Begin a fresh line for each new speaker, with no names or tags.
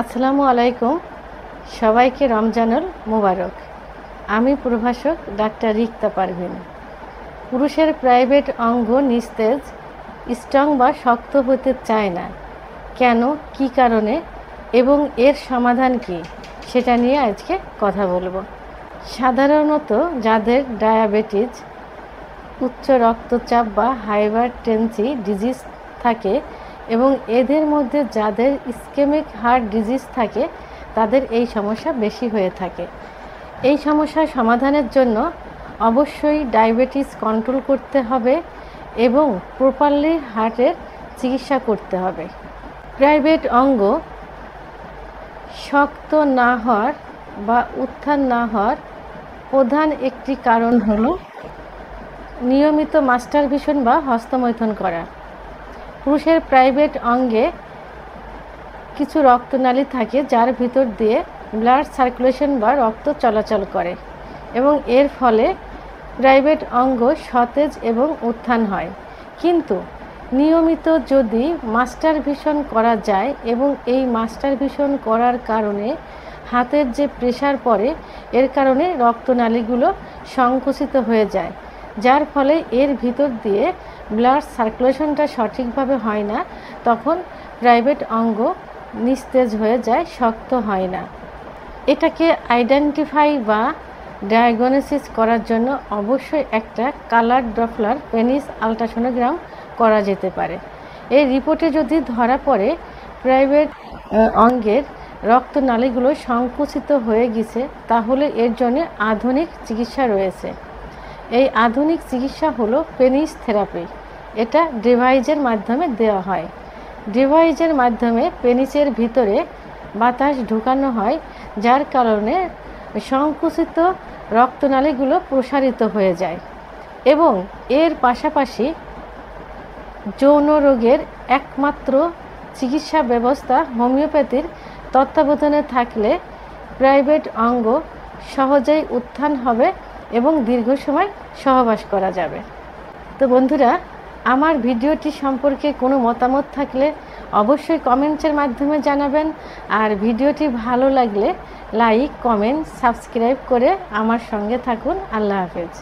আসসালামু আলাইকুম। সবাইকে রমজানুল মোবারক। আমি প্রভাষক ডাক্তার রিক্তা পারভিন। পুরুষের প্রাইভেট অঙ্গ নিস্তেজ, স্ট্রং বা শক্ত হতে চায় না কেন, কী কারণে এবং এর সমাধান কী, সেটা নিয়ে আজকে কথা বলবো। সাধারণত যাদের ডায়াবেটিস, উচ্চ রক্তচাপ বা হাইপারটেনসি ডিজিজ থাকে এবং এদের মধ্যে যাদের ইসকেমিক হার্ট ডিজিজ থাকে তাদের এই সমস্যা বেশি হয়ে থাকে। এই সমস্যার সমাধানের জন্য অবশ্যই ডায়াবেটিস কন্ট্রোল করতে হবে এবং প্রপারলি হার্টের চিকিৎসা করতে হবে। প্রাইভেট অঙ্গ শক্ত না হওয়ার বা উত্থান না হওয়ার প্রধান একটি কারণ হলো নিয়মিত মাস্টারবেশন বা হস্তমৈথুন করা। পুরুষের প্রাইভেট অঙ্গে কিছু রক্তনালী থাকে যার ভিতর দিয়ে ব্লাড সার্কুলেশন বা রক্ত চলাচল করে এবং এর ফলে প্রাইভেট অঙ্গ সতেজ এবং উত্থান হয়। কিন্তু নিয়মিত যদি মাস্টারবেশন করা যায় এবং এই মাস্টারবেশন করার কারণে হাতের যে প্রেশার পড়ে এর কারণে রক্তনালীগুলো সংকুচিত হয়ে যায়, যার ফলে এর ভিতর দিয়ে ব্লাড সার্কুলেশনটা সঠিকভাবে হয় না, তখন প্রাইভেট অঙ্গ নিস্তেজ হয়ে যায়, শক্ত হয় না। এটাকে আইডেন্টিফাই বা ডায়াগনোসিস করার জন্য অবশ্যই একটা কালার ডপলার পেনিস আলট্রাসোনোগ্রাম করা যেতে পারে। এই রিপোর্টে যদি ধরা পড়ে প্রাইভেট অঙ্গের রক্তনালীগুলো সংকুচিত হয়ে গেছে, তাহলে এর জন্য আধুনিক চিকিৎসা রয়েছে। এই আধুনিক চিকিৎসা হলো পেনিস থেরাপি। এটা ডিভাইসের মাধ্যমে দেওয়া হয়। ডিভাইসের মাধ্যমে পেনিসের ভিতরে বাতাস ঢুকানো হয়, যার কারণে সংকুচিত রক্তনালীগুলো প্রসারিত হয়ে যায়। এবং এর পাশাপাশি যৌন রোগের একমাত্র চিকিৎসা ব্যবস্থা হোমিওপ্যাথির তত্ত্বাবধানে থাকলে প্রাইভেট অঙ্গ সহজেই উত্থান হবে এবং দীর্ঘ সময় সহবাস করা যাবে। তো বন্ধুরা, আমার ভিডিওটি সম্পর্কে কোনো মতামত থাকলে অবশ্যই কমেন্টসের মাধ্যমে জানাবেন। আর ভিডিওটি ভালো লাগলে লাইক, কমেন্ট, সাবস্ক্রাইব করে আমার সঙ্গে থাকুন। আল্লাহ হাফেজ।